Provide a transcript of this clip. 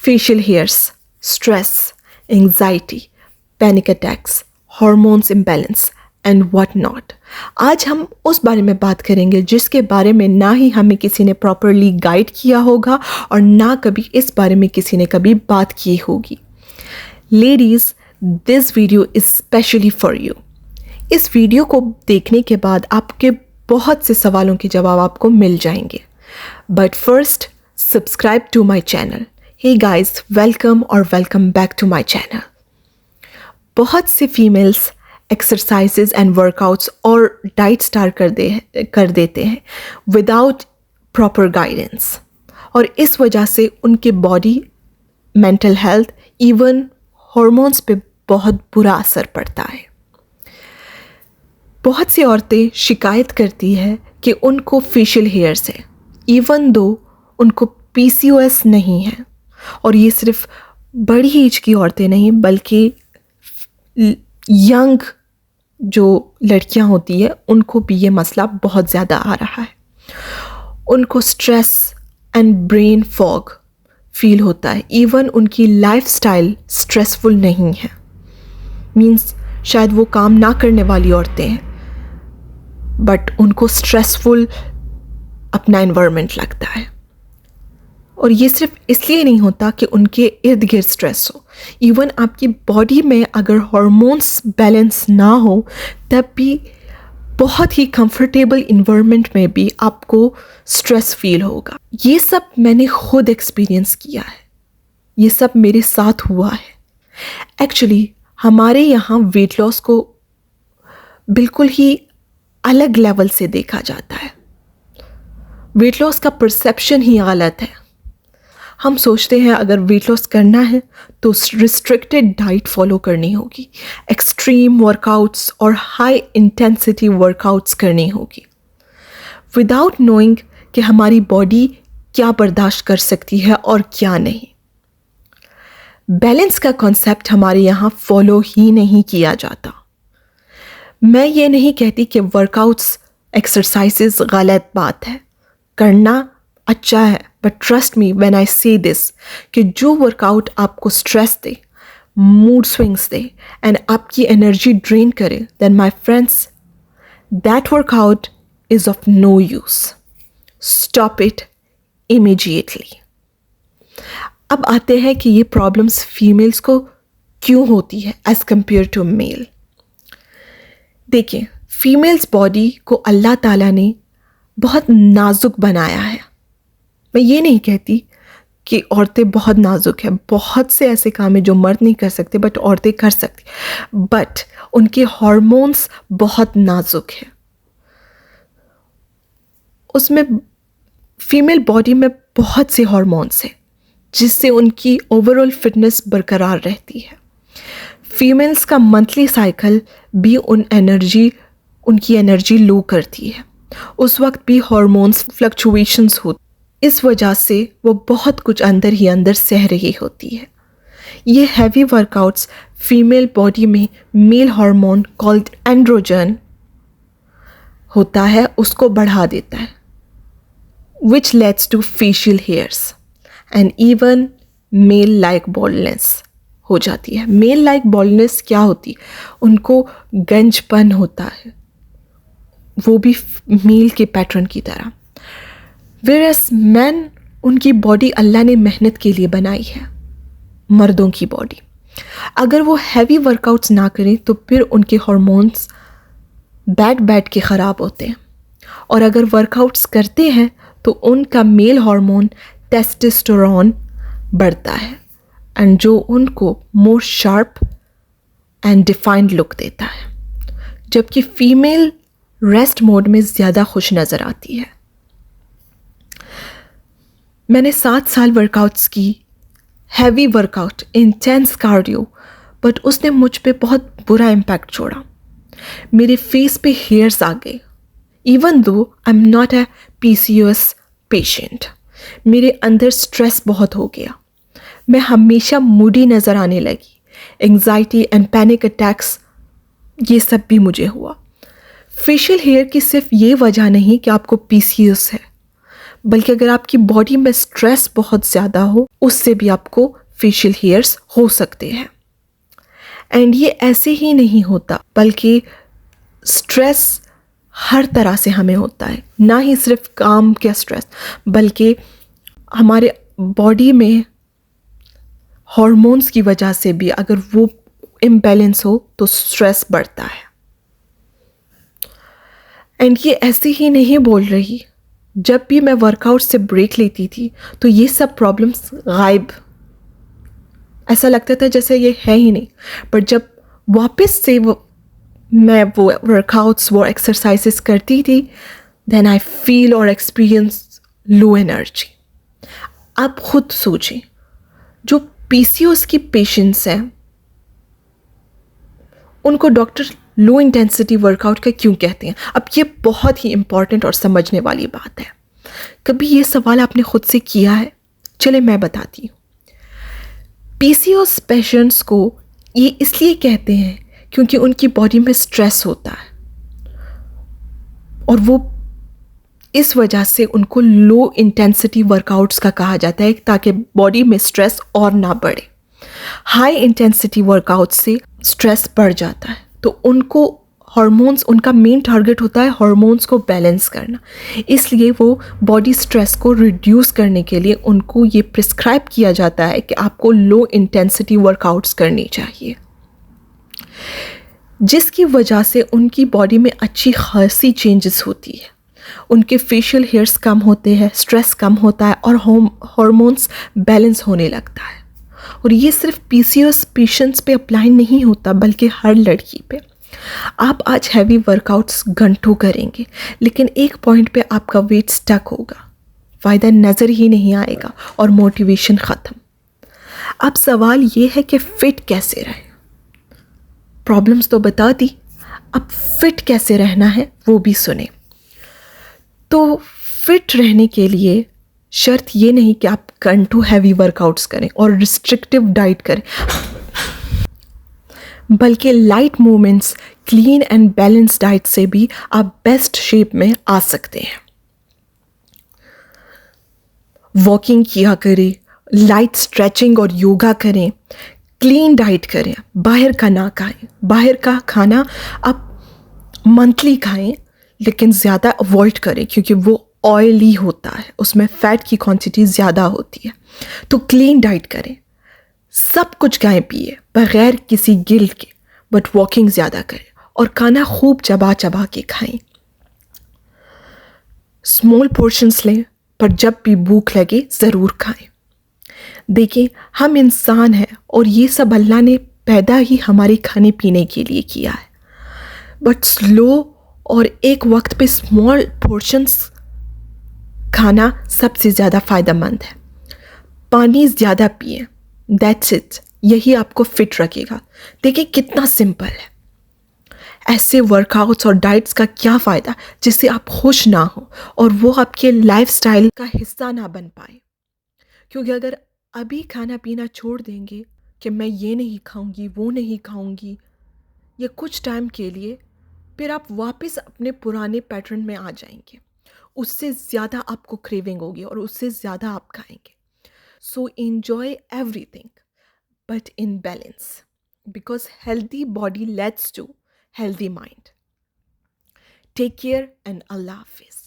Facial hairs, stress, anxiety, panic attacks, hormones imbalance and what not. आज हम उस बारे में बात करेंगे जिसके बारे में ना ही हमें किसी ने प्रॉपरली गाइड किया होगा और ना कभी इस बारे में किसी ने कभी बात की होगी। Ladies, this video is specially for you. इस वीडियो को देखने के बाद आपके बहुत से सवालों के जवाब आपको मिल जाएंगे। But first, subscribe to my channel. Hey guys, welcome और welcome back to my channel. बहुत सी फीमेल्स एक्सरसाइजेज एंड वर्कआउट्स और डाइट स्टार्ट कर देते हैं विदाउट प्रॉपर गाइडेंस, और इस वजह से उनके body, mental health, even hormones पे बहुत बुरा असर पड़ता है। बहुत सी औरतें शिकायत करती है कि उनको फेशियल हेयर्स है, इवन दो उनको PCOS नहीं है। और ये सिर्फ बड़ी एज की औरतें नहीं बल्कि यंग जो लड़कियां होती है उनको भी ये मसला बहुत ज़्यादा आ रहा है। उनको stress and brain fog feel होता है, इवन उनकी लाइफस्टाइल स्ट्रेसफुल नहीं है। मीन्स शायद वो काम ना करने वाली औरतें हैं बट उनको स्ट्रेसफुल अपना एनवायरनमेंट लगता है। और ये सिर्फ इसलिए नहीं होता कि उनके इर्द गिर्द स्ट्रेस हो, इवन आपकी बॉडी में अगर हार्मोन्स बैलेंस ना हो तब भी बहुत ही कंफर्टेबल इन्वायरमेंट में भी आपको स्ट्रेस फील होगा। ये सब मैंने खुद एक्सपीरियंस किया है, ये सब मेरे साथ हुआ है। एक्चुअली हमारे यहाँ वेट लॉस को बिल्कुल ही अलग लेवल से देखा जाता है। वेट लॉस का परसेप्शन ही गलत है। हम सोचते हैं अगर वेट लॉस करना है तो रिस्ट्रिक्टेड डाइट फॉलो करनी होगी, एक्सट्रीम वर्कआउट्स और हाई इंटेंसिटी वर्कआउट्स करनी होगी, विदाउट नोइंग कि हमारी बॉडी क्या बर्दाश्त कर सकती है और क्या नहीं। बैलेंस का कॉन्सेप्ट हमारे यहाँ फॉलो ही नहीं किया जाता। मैं ये नहीं कहती कि वर्कआउट्स, एक्सरसाइजेस गलत बात है, करना अच्छा है, but trust me when I say this कि जो वर्कआउट आपको स्ट्रेस दे, मूड स्विंग्स दे एंड आपकी एनर्जी ड्रेन करे, then my friends, that workout is of no use. Stop it immediately. अब आते हैं कि ये प्रॉब्लम्स फीमेल्स को क्यों होती है एज़ कम्पेयर टू मेल। देखिए, फीमेल्स बॉडी को अल्लाह ताला ने बहुत नाजुक बनाया है। मैं ये नहीं कहती कि औरतें बहुत नाजुक हैं, बहुत से ऐसे काम हैं जो मर्द नहीं कर सकते बट औरतें कर सकती, बट उनके हार्मोन्स बहुत नाजुक हैं। उसमें फीमेल बॉडी में बहुत से हार्मोन्स हैं जिससे उनकी ओवरऑल फिटनेस बरकरार रहती है। फीमेल्स का मंथली साइकिल भी उनकी एनर्जी लो करती है। उस वक्त भी हार्मोन्स फ्लक्चुएशंस होती, इस वजह से वो बहुत कुछ अंदर ही अंदर सह रही होती है। ये हैवी वर्कआउट्स फीमेल बॉडी में मेल हार्मोन कॉल्ड एंड्रोजन होता है, उसको बढ़ा देता है, which leads to facial hairs and even male like baldness हो जाती है। मेल लाइक बॉल्डनेस क्या होती है? उनको गंजपन होता है, वो भी मेल के पैटर्न की तरह। वेयरएस मैन, उनकी बॉडी अल्लाह ने मेहनत के लिए बनाई है, मर्दों की बॉडी। अगर वो हैवी वर्कआउट्स ना करें तो फिर उनके हार्मोन्स बैठ के ख़राब होते हैं, और अगर वर्कआउट्स करते हैं तो उनका मेल हार्मोन टेस्टोस्टेरोन बढ़ता है एंड जो उनको मोर शार्प एंड डिफाइंड लुक देता है, जबकि फीमेल रेस्ट मोड में ज़्यादा खुश नज़र आती है। मैंने 7 साल वर्कआउट्स की, heavy workout, intense cardio, but उसने मुझ पे बहुत बुरा इम्पैक्ट छोड़ा। मेरे फेस पे हेयर्स आ गए, even though I am not a PCOS patient. मेरे अंदर स्ट्रेस बहुत हो गया, मैं हमेशा मूडी नज़र आने लगी, एंजाइटी एंड पैनिक अटैक्स, ये सब भी मुझे हुआ। फेशियल हेयर की सिर्फ ये वजह नहीं कि आपको PCOS है, बल्कि अगर आपकी बॉडी में स्ट्रेस बहुत ज़्यादा हो उससे भी आपको फेशियल हेयर्स हो सकते हैं। एंड ये ऐसे ही नहीं होता, बल्कि स्ट्रेस हर तरह से हमें होता है, ना ही सिर्फ काम का स्ट्रेस, बल्कि हमारे बॉडी में हॉर्मोन्स की वजह से भी अगर वो इम्बैलेंस हो तो स्ट्रेस बढ़ता है। एंड ये ऐसे ही नहीं बोल रही, जब भी मैं वर्कआउट से ब्रेक लेती थी तो ये सब प्रॉब्लम्स गायब, ऐसा लगता था जैसे ये है ही नहीं। पर जब वापस से मैं वो वर्कआउट्स वो एक्सरसाइजेस करती थी, देन आई फील और एक्सपीरियंस लो एनर्जी। आप खुद सोचें, जो पीसीओएस की पेशेंट्स हैं उनको डॉक्टर लो इंटेंसिटी वर्कआउट का क्यों कहते हैं? अब ये बहुत ही इम्पॉर्टेंट और समझने वाली बात है। कभी ये सवाल आपने खुद से किया है? चले मैं बताती हूँ। पीसीओएस पेशेंट्स को ये इसलिए कहते हैं क्योंकि उनकी बॉडी में स्ट्रेस होता है और वो इस वजह से उनको लो इंटेंसिटी वर्कआउट्स का कहा जाता है, ताकि बॉडी में स्ट्रेस और ना बढ़े। हाई इंटेंसिटी वर्कआउट से स्ट्रेस बढ़ जाता है, तो उनको हार्मोन्स, उनका मेन टारगेट होता है हार्मोन्स को बैलेंस करना। इसलिए वो बॉडी स्ट्रेस को रिड्यूस करने के लिए उनको ये प्रिस्क्राइब किया जाता है कि आपको लो इंटेंसिटी वर्कआउट्स करनी चाहिए, जिसकी वजह से उनकी बॉडी में अच्छी खासी चेंजेस होती है। उनके फेशियल हेयर्स कम होते हैं, स्ट्रेस कम होता है और हार्मोन्स बैलेंस होने लगता है। और ये सिर्फ पीसीओएस पेशेंट्स पे अप्लाई नहीं होता, बल्कि हर लड़की पे। आप आज हैवी वर्कआउट्स घंटों करेंगे, लेकिन एक पॉइंट पे आपका वेट स्टक होगा, फ़ायदा नज़र ही नहीं आएगा और मोटिवेशन ख़त्म। अब सवाल ये है कि फ़िट कैसे रहें? प्रॉब्लम्स तो बता दी, अब फिट कैसे रहना है वो भी सुने। तो फिट रहने के लिए शर्त ये नहीं कि आप घंटों हैवी वर्कआउट्स करें और रिस्ट्रिक्टिव डाइट करें, बल्कि light movements, clean and balance diet से भी आप बेस्ट शेप में आ सकते हैं। वॉकिंग किया करें, लाइट स्ट्रेचिंग और योगा करें, क्लीन डाइट करें, बाहर का ना खाएं। बाहर का खाना आप मंथली खाएं, लेकिन ज़्यादा अवॉइड करें क्योंकि वो ऑयली होता है, उसमें फ़ैट की क्वांटिटी ज़्यादा होती है। तो क्लीन डाइट करें, सब कुछ खाएं पिए बग़ैर किसी गिल्ट के, बट वॉकिंग ज़्यादा करें और खाना खूब चबा चबा के खाएं। स्मॉल पोर्शंस लें, पर जब भी भूख लगे ज़रूर खाएं। देखिए, हम इंसान हैं और ये सब अल्लाह ने पैदा ही हमारे खाने पीने के लिए किया है, बट स्लो और एक वक्त पे स्मॉल पोर्शंस खाना सबसे ज़्यादा फ़ायदेमंद है। पानी ज़्यादा पिए, दैट्स इट, यही आपको फिट रखेगा। देखिए कितना सिंपल है। ऐसे वर्कआउट्स और डाइट्स का क्या फ़ायदा जिससे आप खुश ना हो और वो आपके लाइफस्टाइल का हिस्सा ना बन पाए। क्योंकि अगर अभी खाना पीना छोड़ देंगे कि मैं ये नहीं खाऊंगी, वो नहीं खाऊंगी, ये कुछ टाइम के लिए, फिर आप वापस अपने पुराने पैटर्न में आ जाएंगे। उससे ज़्यादा आपको क्रेविंग होगी और उससे ज़्यादा आप खाएंगे। So enjoy everything but in balance, because healthy body leads to healthy mind. Take care and Allah Hafiz.